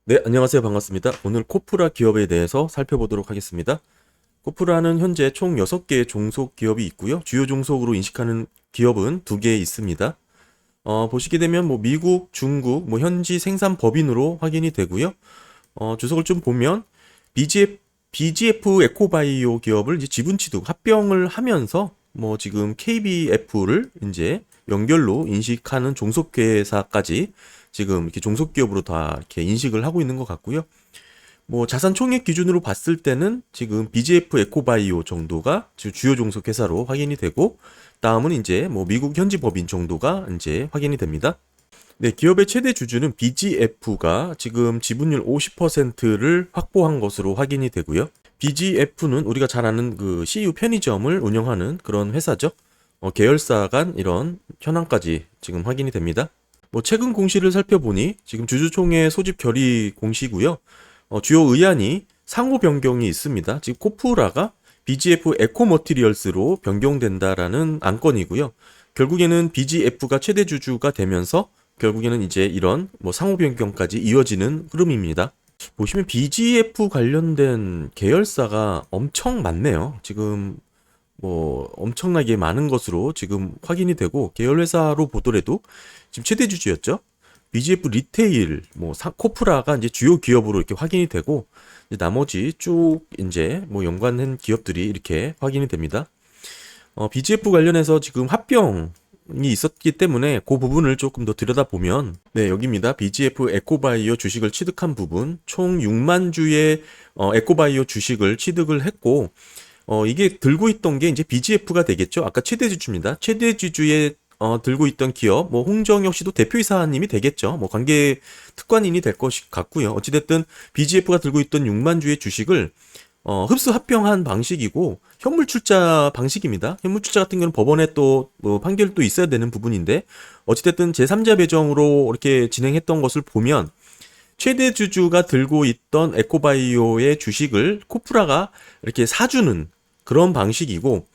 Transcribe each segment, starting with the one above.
네, 안녕하세요. 반갑습니다. 오늘 코프라 기업에 대해서 살펴보도록 하겠습니다. 코프라는 현재 총 6개의 종속 기업이 있고요. 주요 종속으로 인식하는 기업은 2개 있습니다. 보시게 되면 미국, 중국, 현지 생산 법인으로 확인이 되고요. 주석을 좀 보면 BGF 에코바이오 기업을 이제 지분 취득 합병을 하면서 지금 KBF를 이제 연결로 인식하는 종속회사까지 지금 이렇게 종속기업으로 다 이렇게 인식을 하고 있는 것 같고요. 자산 총액 기준으로 봤을 때는 지금 BGF 에코바이오 정도가 주요 종속 회사로 확인이 되고, 다음은 이제 미국 현지 법인 정도가 이제 확인이 됩니다. 네, 기업의 최대 주주는 BGF가 지금 지분율 50%를 확보한 것으로 확인이 되고요. BGF는 우리가 잘 아는 그 CU 편의점을 운영하는 그런 회사죠. 계열사 간 이런 현황까지 지금 확인이 됩니다. 최근 공시를 살펴보니 지금 주주총회 소집 결의 공시고요. 주요 의안이 상호 변경이 있습니다. 지금 코프라가 BGF 에코머티리얼스로 변경된다라는 안건이고요. 결국에는 BGF가 최대 주주가 되면서 결국에는 이제 이런 상호 변경까지 이어지는 흐름입니다. 보시면 BGF 관련된 계열사가 엄청 많네요. 지금 엄청나게 많은 것으로 지금 확인이 되고, 계열 회사로 보더라도 지금 최대 주주였죠. BGF 리테일, 코프라가 이제 주요 기업으로 이렇게 확인이 되고, 이제 나머지 쭉 이제 연관된 기업들이 이렇게 확인이 됩니다. BGF 관련해서 지금 합병이 있었기 때문에 그 부분을 조금 더 들여다보면, 네, 여기입니다. BGF 에코바이오 주식을 취득한 부분, 총 6만 주의 에코바이오 주식을 취득을 했고, 이게 들고 있던 게 이제 BGF가 되겠죠. 아까 최대 주주입니다. 최대 주주에 들고 있던 기업, 홍정혁 씨도 대표이사님이 되겠죠. 관계 특관인이 될 것 같고요. 어찌됐든 BGF가 들고 있던 6만 주의 주식을 흡수 합병한 방식이고, 현물 출자 방식입니다. 현물 출자 같은 경우는 법원에 또 판결도 있어야 되는 부분인데, 어찌됐든 제3자 배정으로 이렇게 진행했던 것을 보면, 최대 주주가 들고 있던 에코바이오의 주식을 코프라가 이렇게 사주는 그런 방식이고,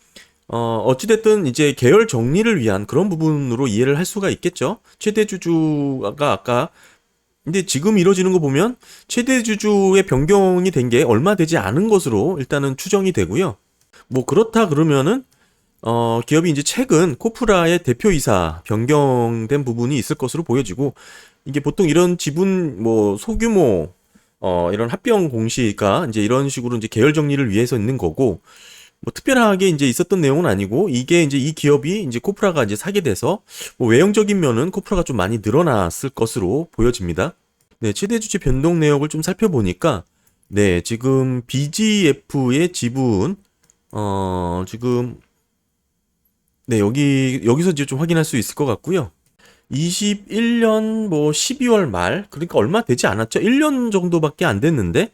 어찌됐든 이제 계열 정리를 위한 그런 부분으로 이해를 할 수가 있겠죠. 최대 주주가 아까, 근데 지금 이뤄지는 거 보면 최대 주주의 변경이 된 게 얼마 되지 않은 것으로 일단은 추정이 되고요. 그렇다 그러면은 기업이 이제 최근 코프라의 대표이사 변경된 부분이 있을 것으로 보여지고, 이게 보통 이런 지분 소규모 이런 합병 공시가 이제 이런 식으로 이제 계열 정리를 위해서 있는 거고, 특별하게 이제 있었던 내용은 아니고, 이게 이제 이 기업이 이제 코프라가 이제 사게 돼서 외형적인 면은 코프라가 좀 많이 늘어났을 것으로 보여집니다. 네, 최대 주주 변동 내역을 좀 살펴보니까, 네, 지금 BGF의 지분 지금, 네, 여기서 이제 좀 확인할 수 있을 것 같고요. 21년 12월 말, 그러니까 얼마 되지 않았죠. 1년 정도밖에 안 됐는데,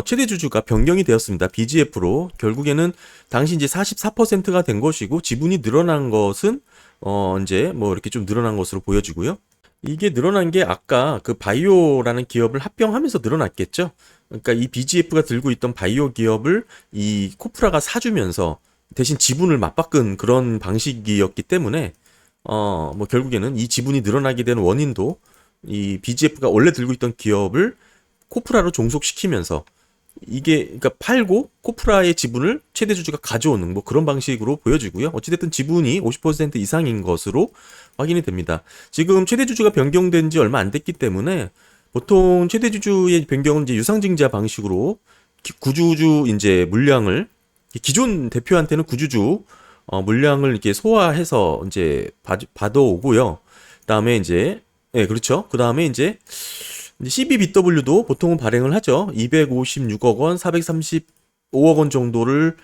최대 주주가 변경이 되었습니다. BGF로. 결국에는 당시 이제 44%가 된 것이고, 지분이 늘어난 것은, 이제 이렇게 좀 늘어난 것으로 보여지고요. 이게 늘어난 게 아까 그 바이오라는 기업을 합병하면서 늘어났겠죠. 그러니까 이 BGF가 들고 있던 바이오 기업을 이 코프라가 사주면서 대신 지분을 맞바꾼 그런 방식이었기 때문에, 결국에는 이 지분이 늘어나게 된 원인도 이 BGF가 원래 들고 있던 기업을 코프라로 종속시키면서, 이게 그러니까 팔고 코프라의 지분을 최대 주주가 가져오는 그런 방식으로 보여지고요. 어찌됐든 지분이 50% 이상인 것으로 확인이 됩니다. 지금 최대 주주가 변경된 지 얼마 안 됐기 때문에 보통 최대 주주의 변경은 이제 유상증자 방식으로 구주주 이제 물량을, 기존 대표한테는 구주주 물량을 이렇게 소화해서 이제 받아오고요. 그다음에 이제, 네, 그렇죠. 그다음에 이제 CBBW도 보통은 발행을 하죠. 256억 원, 435억 원 정도를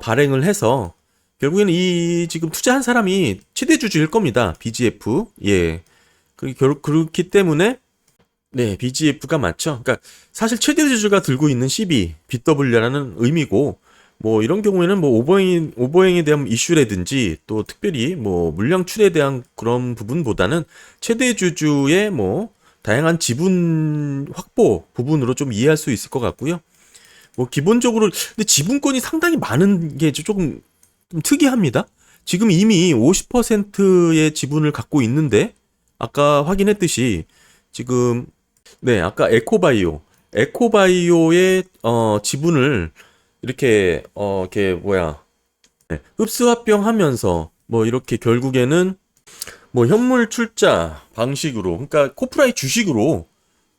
발행을 해서 결국에는 이 지금 투자한 사람이 최대 주주일 겁니다. BGF. 예. 그렇기 때문에, 네, BGF가 맞죠. 그러니까 사실 최대 주주가 들고 있는 CB, BW라는 의미고, 이런 경우에는 오버행에 대한 이슈라든지 또 특별히 물량 출에 대한 그런 부분보다는 최대 주주의 다양한 지분 확보 부분으로 좀 이해할 수 있을 것 같고요. 기본적으로 근데 지분권이 상당히 많은 게 조금 좀 특이합니다. 지금 이미 50%의 지분을 갖고 있는데, 아까 확인했듯이 지금 네, 아까 에코바이오의 지분을 이렇게 뭐야, 네, 흡수합병하면서 뭐 이렇게 결국에는 뭐 현물 출자 방식으로, 그러니까 코프라의 주식으로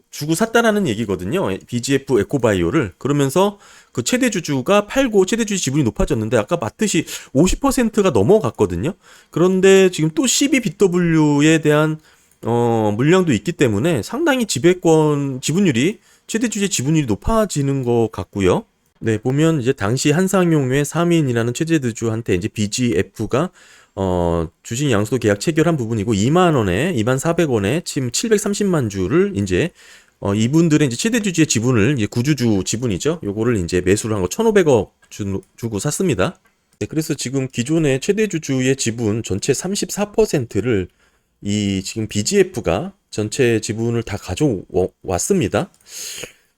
주고 샀다라는 얘기거든요. BGF 에코바이오를. 그러면서 그 최대 주주가 팔고 최대 주주 지분이 높아졌는데 아까 봤듯이 50%가 넘어갔거든요. 그런데 지금 또 12BW에 대한 물량도 있기 때문에 상당히 지배권 지분율이 최대 주주의 지분율이 높아지는 것 같고요. 네, 보면 이제 당시 한상용의 3인이라는 최대 주주한테 이제 BGF가 주식 양수도 계약 체결한 부분이고 2만 원에 2만 400원에 지금 730만 주를 이제 이분들의 이제 최대 주주의 지분을 이제 구주주 지분이죠. 요거를 이제 매수를 한 거 1,500억 주고 샀습니다. 네, 그래서 지금 기존의 최대 주주의 지분 전체 34%를 이 지금 BGF가 전체 지분을 다 가져왔습니다.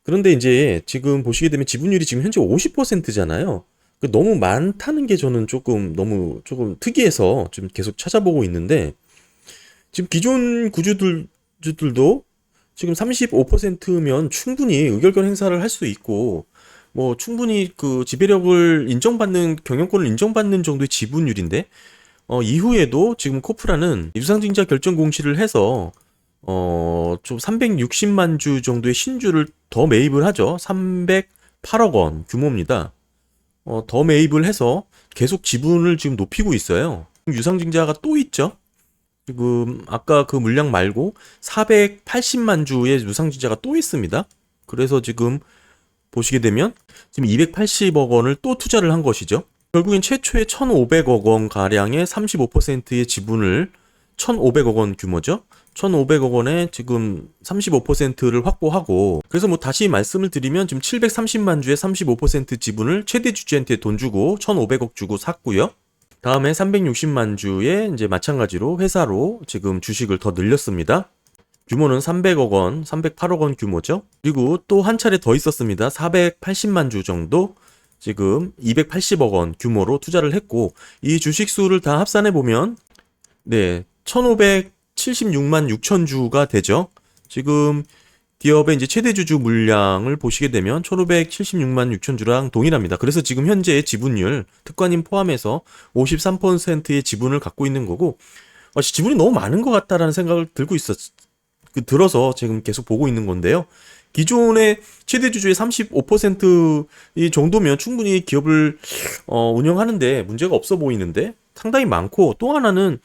그런데 이제 지금 보시게 되면 지분율이 지금 현재 50%잖아요. 너무 많다는 게 저는 조금 특이해서 좀 계속 찾아보고 있는데 지금 기존 구주들도 지금 35%면 충분히 의결권 행사를 할 수 있고 뭐 충분히 그 지배력을 인정받는 경영권을 인정받는 정도의 지분율인데 이후에도 지금 코프라는 유상증자 결정 공시를 해서 좀 360만 주 정도의 신주를 더 매입을 하죠. 308억 원 규모입니다. 더 매입을 해서 계속 지분을 지금 높이고 있어요. 유상증자가 또 있죠. 지금 아까 그 물량 말고 480만 주의 유상증자가 또 있습니다. 그래서 지금 보시게 되면 지금 280억 원을 또 투자를 한 것이죠. 결국엔 최초의 1,500억 원 가량의 35%의 지분을 1,500억 원 규모죠. 1,500억 원에 지금 35%를 확보하고 그래서 뭐 다시 말씀을 드리면 지금 730만 주의 35% 지분을 최대 주주한테 돈 주고 1,500억 주고 샀고요. 다음에 360만 주에 이제 마찬가지로 회사로 지금 주식을 더 늘렸습니다. 규모는 300억 원, 308억 원 규모죠. 그리고 또 한 차례 더 있었습니다. 480만 주 정도 지금 280억 원 규모로 투자를 했고 이 주식 수를 다 합산해 보면 네, 1,576만 6천 주가 되죠. 지금 기업의 이제 최대 주주 물량을 보시게 되면 1,576만 6천 주랑 동일합니다. 그래서 지금 현재 지분율 특관인 포함해서 53%의 지분을 갖고 있는 거고 지분이 너무 많은 것 같다라는 생각을 들어서 지금 계속 보고 있는 건데요. 기존의 최대 주주의 35%이 정도면 충분히 기업을 운영하는데 문제가 없어 보이는데 상당히 많고 또 하나는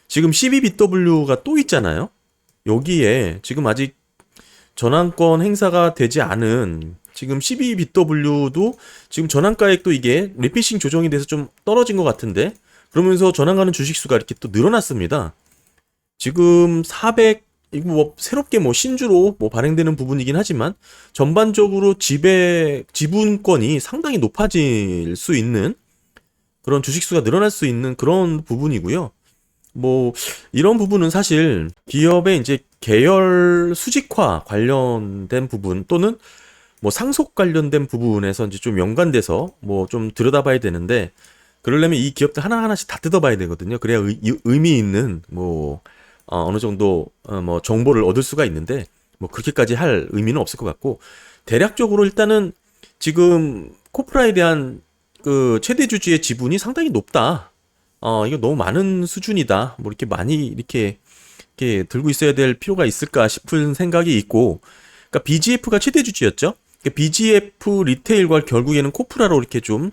지금 12BW가 또 있잖아요. 여기에 지금 아직 전환권 행사가 되지 않은 지금 12BW도 지금 전환가액도 이게 리피싱 조정이 돼서 좀 떨어진 것 같은데 그러면서 전환가는 주식수가 이렇게 또 늘어났습니다. 지금 400 이거 뭐 새롭게 뭐 신주로 뭐 발행되는 부분이긴 하지만 전반적으로 지분권이 상당히 높아질 수 있는 그런 주식수가 늘어날 수 있는 그런 부분이고요. 뭐 이런 부분은 사실 기업의 이제 계열 수직화 관련된 부분 또는 뭐 상속 관련된 부분에서 이제 좀 연관돼서 뭐 좀 들여다봐야 되는데 그러려면 이 기업들 하나하나씩 다 뜯어봐야 되거든요. 그래야 의미 있는 뭐 어느 정도 뭐 정보를 얻을 수가 있는데 뭐 그렇게까지 할 의미는 없을 것 같고 대략적으로 일단은 지금 코프라에 대한 그 최대 주주의 지분이 상당히 높다. 이거 너무 많은 수준이다. 뭐 이렇게 많이 이렇게 들고 있어야 될 필요가 있을까 싶은 생각이 있고, 그러니까 BGF가 최대 주주였죠. 그러니까 BGF 리테일과 결국에는 코프라로 이렇게 좀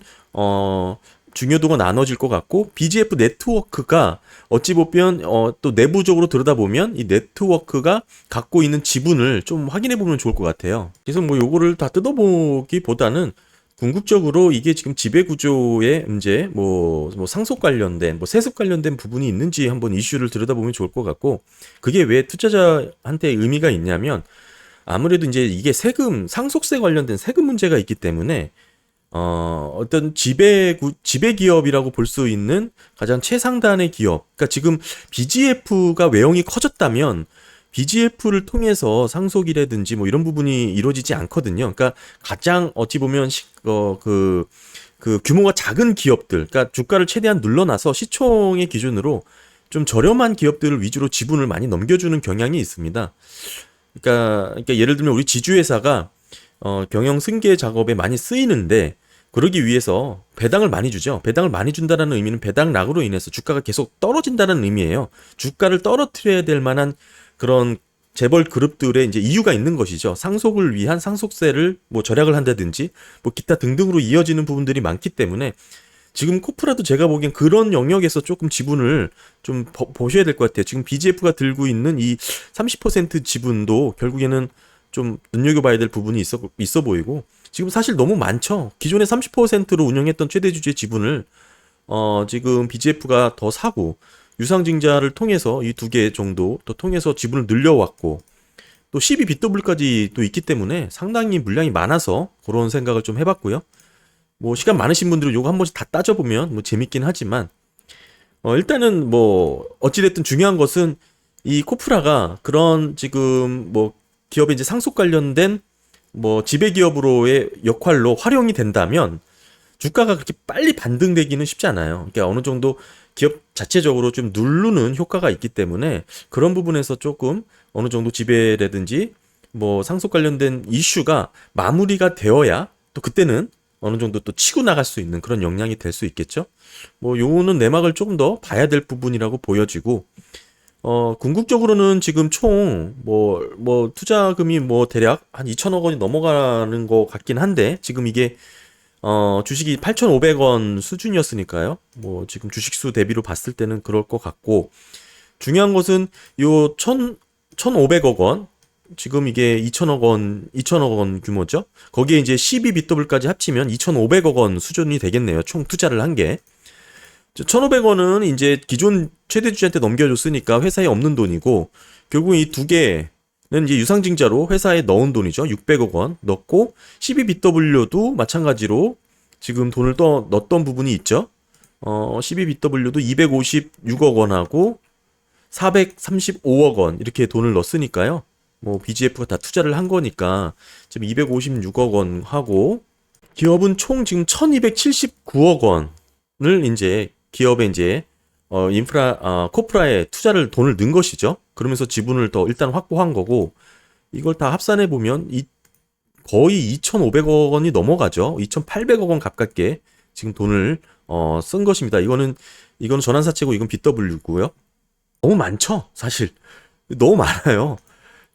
중요도가 나눠질 것 같고 BGF 네트워크가 어찌 보면 또 내부적으로 들여다보면 이 네트워크가 갖고 있는 지분을 좀 확인해 보면 좋을 것 같아요. 그래서 뭐 요거를 다 뜯어보기보다는 궁극적으로 이게 지금 지배구조의 문제, 뭐 상속 관련된, 뭐 세습 관련된 부분이 있는지 한번 이슈를 들여다보면 좋을 것 같고 그게 왜 투자자한테 의미가 있냐면 아무래도 이제 이게 상속세 관련된 세금 문제가 있기 때문에 어떤 지배 기업이라고 볼 수 있는 가장 최상단의 기업. 그러니까 지금 BGF가 외형이 커졌다면 BGF를 통해서 상속이라든지 뭐 이런 부분이 이루어지지 않거든요. 그러니까 가장 어찌 보면 그 규모가 작은 기업들, 그러니까 주가를 최대한 눌러놔서 시총의 기준으로 좀 저렴한 기업들을 위주로 지분을 많이 넘겨주는 경향이 있습니다. 그러니까 예를 들면 우리 지주회사가 경영 승계 작업에 많이 쓰이는데 그러기 위해서 배당을 많이 주죠. 배당을 많이 준다는 의미는 배당락으로 인해서 주가가 계속 떨어진다는 의미예요. 주가를 떨어뜨려야 될 만한 그런 재벌 그룹들의 이제 이유가 있는 것이죠. 상속을 위한 상속세를 뭐 절약을 한다든지 뭐 기타 등등으로 이어지는 부분들이 많기 때문에 지금 코프라도 제가 보기엔 그런 영역에서 조금 지분을 좀 보셔야 될 것 같아요. 지금 BGF가 들고 있는 이 30% 지분도 결국에는 좀 눈여겨봐야 될 부분이 있어 보이고 지금 사실 너무 많죠. 기존에 30%로 운영했던 최대 주주의 지분을 지금 BGF가 더 사고 유상증자를 통해서 이 두 개 정도 또 통해서 지분을 늘려왔고 또 12BW까지 또 있기 때문에 상당히 물량이 많아서 그런 생각을 좀 해봤고요. 뭐 시간 많으신 분들은 요거 한 번씩 다 따져보면 뭐 재밌긴 하지만 일단은 뭐 어찌됐든 중요한 것은 이 코프라가 그런 지금 뭐 기업의 이제 상속 관련된 뭐 지배기업으로의 역할로 활용이 된다면 주가가 그렇게 빨리 반등되기는 쉽지 않아요. 그러니까 어느 정도 기업 자체적으로 좀 누르는 효과가 있기 때문에 그런 부분에서 조금 어느 정도 지배라든지 뭐 상속 관련된 이슈가 마무리가 되어야 또 그때는 어느 정도 또 치고 나갈 수 있는 그런 역량이 될 수 있겠죠. 뭐 요거는 내막을 조금 더 봐야 될 부분이라고 보여지고 궁극적으로는 지금 총 뭐 투자금이 뭐 대략 한 2천억 원이 넘어가는 것 같긴 한데 지금 이게 주식이 8,500원 수준이었으니까요. 뭐 지금 주식수 대비로 봤을 때는 그럴 것 같고 중요한 것은 요 1,500억 원 지금 이게 2천억 원 규모죠. 거기에 이제 12BW까지 합치면 2,500억 원 수준이 되겠네요. 총 투자를 한 게. 1,500원은 이제 기존 최대 주주한테 넘겨줬으니까 회사에 없는 돈이고 결국 이 두 개는 이제 유상증자로 회사에 넣은 돈이죠. 600억 원 넣고 12BW도 마찬가지로 지금 돈을 또 넣었던 부분이 있죠. 12BW도 256억 원하고 435억 원 이렇게 돈을 넣었으니까요. 뭐 BGF가 다 투자를 한 거니까 지금 256억 원 하고 기업은 총 지금 1279억 원을 이제 기업에 이제 코프라에 투자를 돈을 넣은 것이죠. 그러면서 지분을 더 일단 확보한 거고 이걸 다 합산해 보면 거의 2,500억 원이 넘어가죠. 2,800억 원 가깝게 지금 돈을 쓴 것입니다. 이거는 전환사채고 이건 BW고요. 너무 많죠, 사실. 너무 많아요.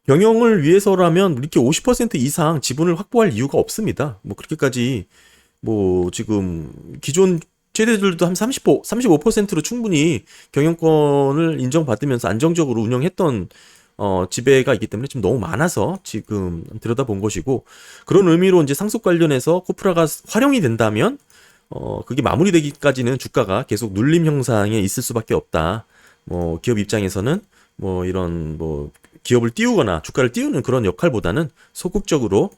경영을 위해서라면 이렇게 50% 이상 지분을 확보할 이유가 없습니다. 뭐 그렇게까지 뭐 지금 기존 최대들도 한 35%로 충분히 경영권을 인정받으면서 안정적으로 운영했던 지배가 있기 때문에 지금 너무 많아서 지금 들여다본 것이고 그런 의미로 이제 상속 관련해서 코프라가 활용이 된다면 그게 마무리되기까지는 주가가 계속 눌림 형상에 있을 수밖에 없다. 뭐 기업 입장에서는 뭐 이런 뭐 기업을 띄우거나 주가를 띄우는 그런 역할보다는 소극적으로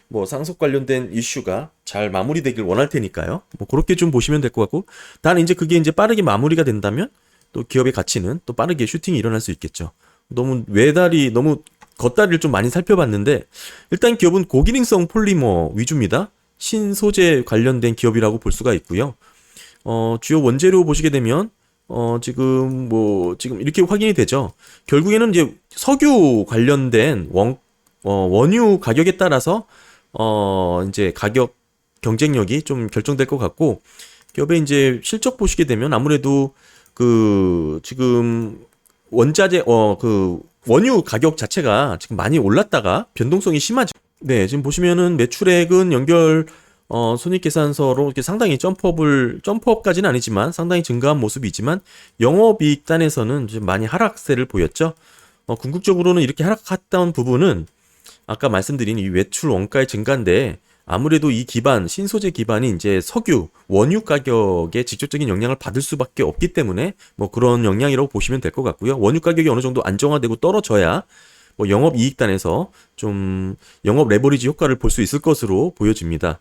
뭐 상속 관련된 이슈가 잘 마무리되길 원할 테니까요. 뭐 그렇게 좀 보시면 될 것 같고, 단 이제 그게 이제 빠르게 마무리가 된다면 또 기업의 가치는 또 빠르게 슈팅이 일어날 수 있겠죠. 너무 겉다리를 좀 많이 살펴봤는데 일단 기업은 고기능성 폴리머 위주입니다. 신소재 관련된 기업이라고 볼 수가 있고요. 주요 원재료 보시게 되면 지금 이렇게 확인이 되죠. 결국에는 이제 석유 관련된 원유 가격에 따라서 이제 가격 경쟁력이 좀 결정될 것 같고 기업의 이제 실적 보시게 되면 아무래도 지금 원자재 원유 가격 자체가 지금 많이 올랐다가 변동성이 심하죠. 네, 지금 보시면은 매출액은 연결 손익계산서로 이렇게 상당히 점프업까지는 아니지만 상당히 증가한 모습이지만 영업이익 단에서는 좀 많이 하락세를 보였죠. 궁극적으로는 이렇게 하락했던 부분은 아까 말씀드린 이 외출 원가의 증가인데 아무래도 이 신소재 기반이 이제 석유, 원유 가격에 직접적인 영향을 받을 수밖에 없기 때문에 뭐 그런 영향이라고 보시면 될 것 같고요. 원유 가격이 어느 정도 안정화되고 떨어져야 뭐 영업 이익단에서 좀 영업 레버리지 효과를 볼 수 있을 것으로 보여집니다.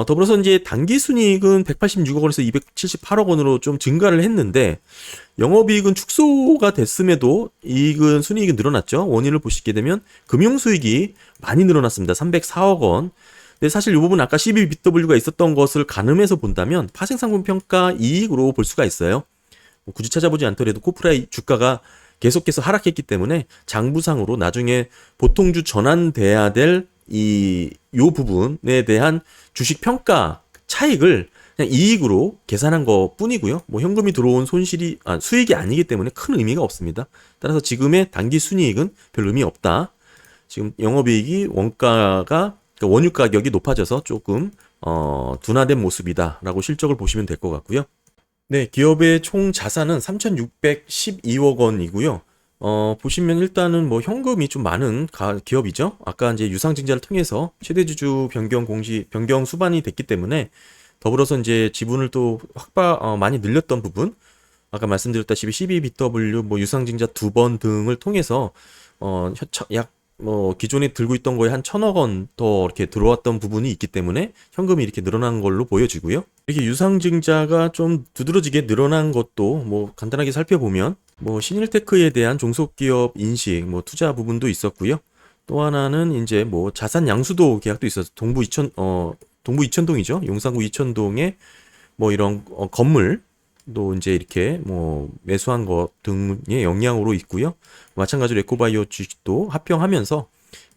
더불어서 이제 단기 순이익은 186억 원에서 278억 원으로 좀 증가를 했는데 영업이익은 축소가 됐음에도 순이익은 늘어났죠. 원인을 보시게 되면 금융수익이 많이 늘어났습니다. 304억 원. 근데 사실 이 부분 아까 12BW가 있었던 것을 가늠해서 본다면 파생상품 평가 이익으로 볼 수가 있어요. 뭐 굳이 찾아보지 않더라도 코프라의 주가가 계속해서 하락했기 때문에 장부상으로 나중에 보통주 전환돼야 될 요 부분에 대한 주식 평가 차익을 그냥 이익으로 계산한 것 뿐이고요. 뭐 현금이 들어온 수익이 아니기 때문에 큰 의미가 없습니다. 따라서 지금의 단기 순이익은 별 의미 없다. 지금 영업이익이 그러니까 원유 가격이 높아져서 조금 둔화된 모습이다라고 실적을 보시면 될 것 같고요. 네, 기업의 총 자산은 3,612억 원이고요. 보시면 일단은 뭐 현금이 좀 많은 기업이죠. 아까 이제 유상증자를 통해서 최대주주 변경 수반이 됐기 때문에 더불어서 이제 지분을 또 많이 늘렸던 부분, 아까 말씀드렸다시피 12BW 뭐 유상증자 2번 등을 통해서 약 기존에 들고 있던 거에 한 1,000억 원 더 이렇게 들어왔던 부분이 있기 때문에 현금이 이렇게 늘어난 걸로 보여지고요. 이렇게 유상증자가 좀 두드러지게 늘어난 것도 뭐 간단하게 살펴보면 뭐 신일테크에 대한 종속기업 인식, 뭐 투자 부분도 있었고요. 또 하나는 이제 뭐 자산 양수도 계약도 있어서 동부 이천동이죠. 용산구 이천동에 뭐 이런 건물도 이제 이렇게 뭐 매수한 것 등의 영향으로 있고요. 마찬가지로 에코바이오 주식도 합병하면서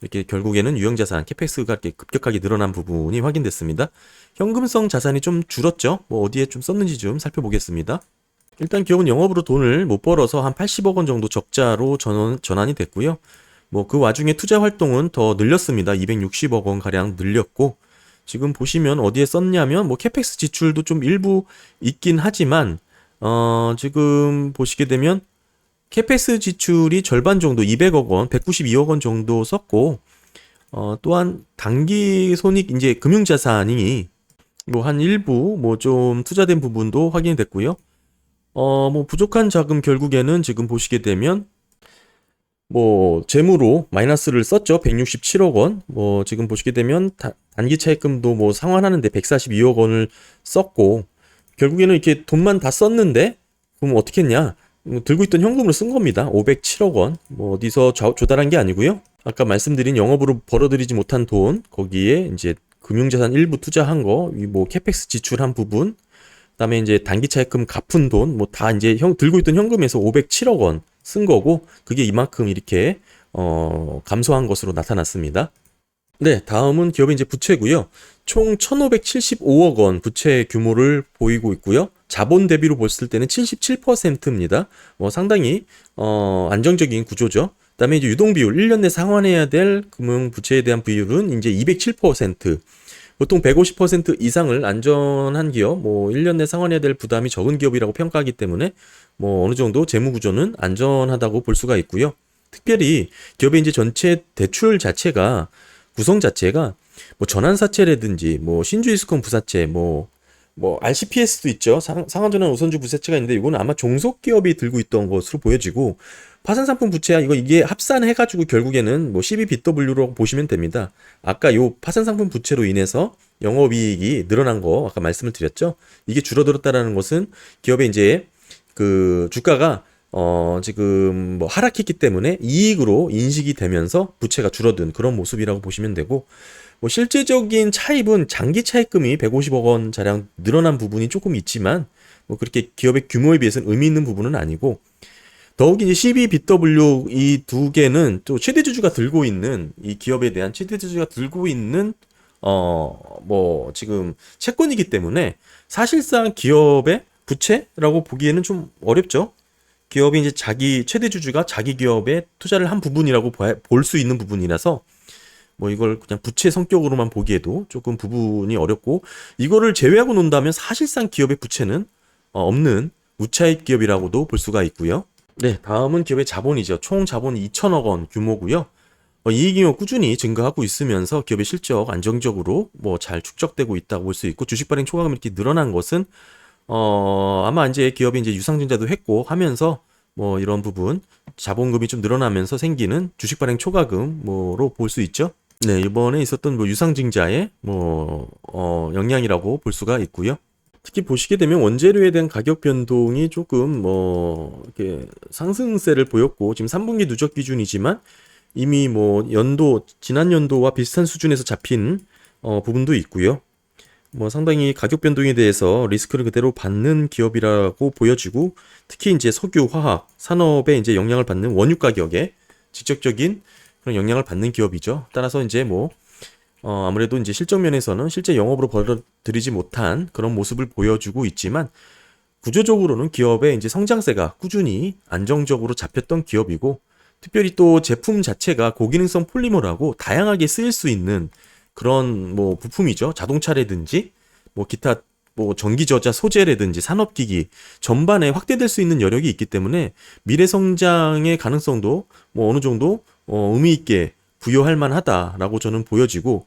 이렇게 결국에는 유형자산 캐펙스가 이렇게 급격하게 늘어난 부분이 확인됐습니다. 현금성 자산이 좀 줄었죠. 뭐 어디에 좀 썼는지 좀 살펴보겠습니다. 일단 기업은 영업으로 돈을 못 벌어서 한 80억 원 정도 적자로 전환이 됐고요. 뭐 그 와중에 투자 활동은 더 늘렸습니다. 260억 원 가량 늘렸고, 지금 보시면 어디에 썼냐면 뭐 캐펙스 지출도 좀 일부 있긴 하지만 지금 보시게 되면 캐펙스 지출이 절반 정도 200억 원, 192억 원 정도 썼고, 또한 단기 손익 이제 금융자산이 뭐 한 일부 뭐 좀 투자된 부분도 확인이 됐고요. 뭐 부족한 자금 결국에는 지금 보시게 되면 뭐 재무로 마이너스를 썼죠. 167억 원. 뭐 지금 보시게 되면 단기 차입금도 뭐 상환하는데 142억 원을 썼고, 결국에는 이렇게 돈만 다 썼는데 그럼 어떻게 했냐? 들고 있던 현금으로 쓴 겁니다. 507억 원. 뭐 어디서 조달한 게 아니고요. 아까 말씀드린 영업으로 벌어들이지 못한 돈, 거기에 이제 금융자산 일부 투자한 거, 뭐 캐펙스 지출한 부분, 그다음에 이제 단기 차입금 갚은 돈, 뭐 다 이제 들고 있던 현금에서 507억 원 쓴 거고, 그게 이만큼 이렇게 감소한 것으로 나타났습니다. 네, 다음은 기업의 이제 부채고요. 총 1,575억 원 부채 규모를 보이고 있고요. 자본 대비로 봤을 때는 77%입니다. 상당히 안정적인 구조죠. 그다음에 이제 유동 비율, 1년 내 상환해야 될 금융 부채에 대한 비율은 이제 207%. 보통 150% 이상을 안전한 기업, 뭐 1년 내 상환해야 될 부담이 적은 기업이라고 평가하기 때문에 뭐 어느 정도 재무 구조는 안전하다고 볼 수가 있고요. 특별히 기업의 이제 전체 대출 자체가 구성 자체가 뭐 전환사채라든지 뭐 신주이스콘 부사채, 뭐 RCPS도 있죠. 상환전환 우선주 부사채가 있는데 이거는 아마 종속기업이 들고 있던 것으로 보여지고, 파산상품 부채야 이게 합산해가지고 결국에는 뭐 12BW로 보시면 됩니다. 아까 요 파산상품 부채로 인해서 영업이익이 늘어난 거 아까 말씀을 드렸죠. 이게 줄어들었다라는 것은 기업의 이제 그 주가가 지금 뭐 하락했기 때문에 이익으로 인식이 되면서 부채가 줄어든 그런 모습이라고 보시면 되고, 뭐 실제적인 차입은 장기 차입금이 150억 원 자량 늘어난 부분이 조금 있지만 뭐 그렇게 기업의 규모에 비해서는 의미 있는 부분은 아니고, 더욱이 이제 CBBW 이 두 개는 또 최대주주가 들고 있는, 이 기업에 대한 최대주주가 들고 있는 뭐 지금 채권이기 때문에 사실상 기업의 부채라고 보기에는 좀 어렵죠. 기업이 이제 최대주주가 자기 기업에 투자를 한 부분이라고 볼 수 있는 부분이라서 뭐 이걸 그냥 부채 성격으로만 보기에도 조금 부분이 어렵고, 이거를 제외하고 논다면 사실상 기업의 부채는 없는 무차입 기업이라고도 볼 수가 있고요. 네, 다음은 기업의 자본이죠. 총 자본이 2천억 원 규모고요. 이익이 꾸준히 증가하고 있으면서 기업의 실적 안정적으로 뭐 잘 축적되고 있다고 볼 수 있고, 주식 발행 초과금이 이렇게 늘어난 것은 아마 이제 기업이 이제 유상증자도 했고 하면서 뭐 이런 부분 자본금이 좀 늘어나면서 생기는 주식 발행 초과금으로 볼 수 있죠. 네, 이번에 있었던 뭐 유상증자의 뭐 영향이라고 볼 수가 있고요. 특히 보시게 되면 원재료에 대한 가격 변동이 조금 뭐 이렇게 상승세를 보였고, 지금 3분기 누적 기준이지만 이미 뭐 지난 연도와 비슷한 수준에서 잡힌 부분도 있고요. 뭐 상당히 가격 변동에 대해서 리스크를 그대로 받는 기업이라고 보여지고, 특히 이제 석유, 화학, 산업에 이제 영향을 받는 원유 가격에 직접적인 그런 영향을 받는 기업이죠. 따라서 이제 뭐 아무래도 이제 실적 면에서는 실제 영업으로 벌어들이지 못한 그런 모습을 보여주고 있지만, 구조적으로는 기업의 이제 성장세가 꾸준히 안정적으로 잡혔던 기업이고, 특별히 또 제품 자체가 고기능성 폴리머라고 다양하게 쓰일 수 있는 그런 뭐 부품이죠. 자동차라든지 뭐 기타 뭐 전기 저자 소재라든지 산업기기 전반에 확대될 수 있는 여력이 있기 때문에 미래 성장의 가능성도 뭐 어느 정도 의미 있게 부여할 만하다라고 저는 보여지고,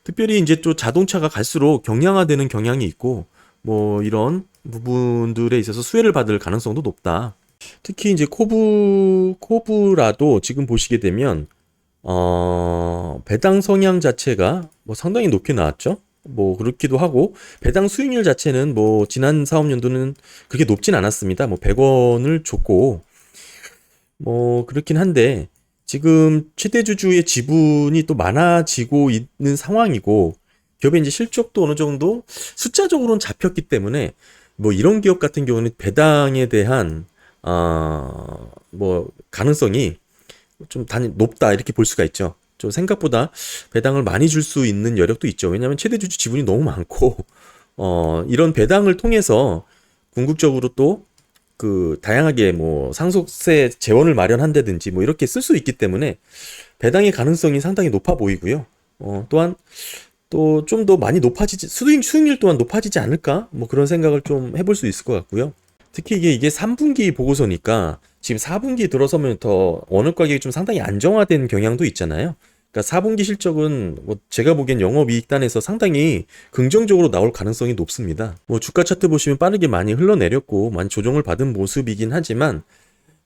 특별히 이제 또 자동차가 갈수록 경량화되는 경향이 있고, 뭐 이런 부분들에 있어서 수혜를 받을 가능성도 높다. 특히 이제 코브라도 지금 보시게 되면 배당 성향 자체가 뭐 상당히 높게 나왔죠. 뭐 그렇기도 하고, 배당 수익률 자체는 뭐 지난 사업연도는 그렇게 높진 않았습니다. 뭐 100원을 줬고, 뭐 그렇긴 한데 지금 최대 주주의 지분이 또 많아지고 있는 상황이고, 기업의 이제 실적도 어느 정도 숫자적으로는 잡혔기 때문에 뭐 이런 기업 같은 경우는 배당에 대한 뭐 가능성이 좀 높다 이렇게 볼 수가 있죠. 좀 생각보다 배당을 많이 줄 수 있는 여력도 있죠. 왜냐하면 최대 주주 지분이 너무 많고 이런 배당을 통해서 궁극적으로 또 그 다양하게 뭐 상속세 재원을 마련한다든지 뭐 이렇게 쓸 수 있기 때문에 배당의 가능성이 상당히 높아 보이고요. 또한 또 좀 더 많이 높아지지, 수익률 또한 높아지지 않을까? 뭐 그런 생각을 좀 해볼 수 있을 것 같고요. 특히 이게 3분기 보고서니까 지금 4분기 들어서면부터 원유 가격이 좀 상당히 안정화된 경향도 있잖아요. 그러니까 4분기 실적은 뭐 제가 보기엔 영업이익단에서 상당히 긍정적으로 나올 가능성이 높습니다. 뭐 주가 차트 보시면 빠르게 많이 흘러내렸고 많이 조정을 받은 모습이긴 하지만,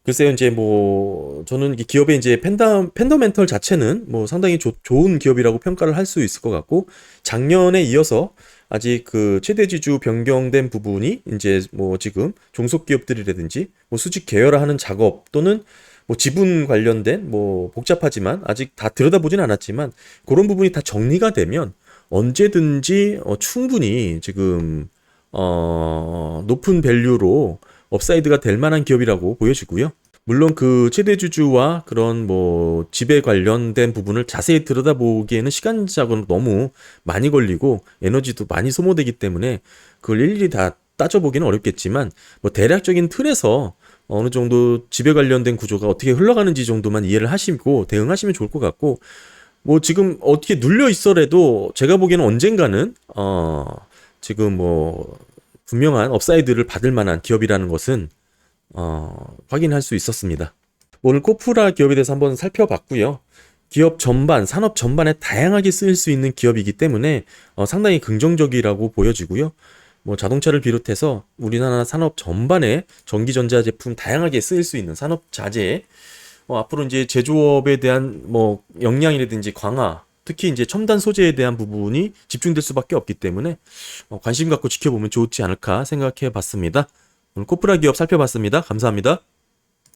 글쎄요, 이제 뭐 저는 이 기업의 이제 팬더멘털 자체는 뭐 상당히 좋은 기업이라고 평가를 할 수 있을 것 같고, 작년에 이어서 아직 그 최대 지주 변경된 부분이 이제 뭐 지금 종속 기업들이라든지 뭐 수직 계열화하는 작업 또는 뭐 지분 관련된 뭐 복잡하지만 아직 다 들여다보진 않았지만 그런 부분이 다 정리가 되면 언제든지 충분히 지금 높은 밸류로 업사이드가 될 만한 기업이라고 보여지고요. 물론 그 최대 주주와 그런 뭐 지배 관련된 부분을 자세히 들여다보기에는 시간적으로 너무 많이 걸리고 에너지도 많이 소모되기 때문에 그걸 일일이 다 따져보기는 어렵겠지만, 뭐 대략적인 틀에서 어느 정도 지배 관련된 구조가 어떻게 흘러가는지 정도만 이해를 하시고 대응하시면 좋을 것 같고, 뭐 지금 어떻게 눌려 있어라도 제가 보기에는 언젠가는 지금 뭐 분명한 업사이드를 받을 만한 기업이라는 것은 확인할 수 있었습니다. 오늘 코프라 기업에 대해서 한번 살펴봤고요. 기업 전반, 산업 전반에 다양하게 쓰일 수 있는 기업이기 때문에 상당히 긍정적이라고 보여지고요. 뭐 자동차를 비롯해서 우리나라 산업 전반에 전기전자 제품 다양하게 쓰일 수 있는 산업 자재에 앞으로 이제 제조업에 대한 뭐 역량이라든지 강화, 특히 이제 첨단 소재에 대한 부분이 집중될 수밖에 없기 때문에 관심 갖고 지켜보면 좋지 않을까 생각해 봤습니다. 오늘 코프라 기업 살펴봤습니다. 감사합니다.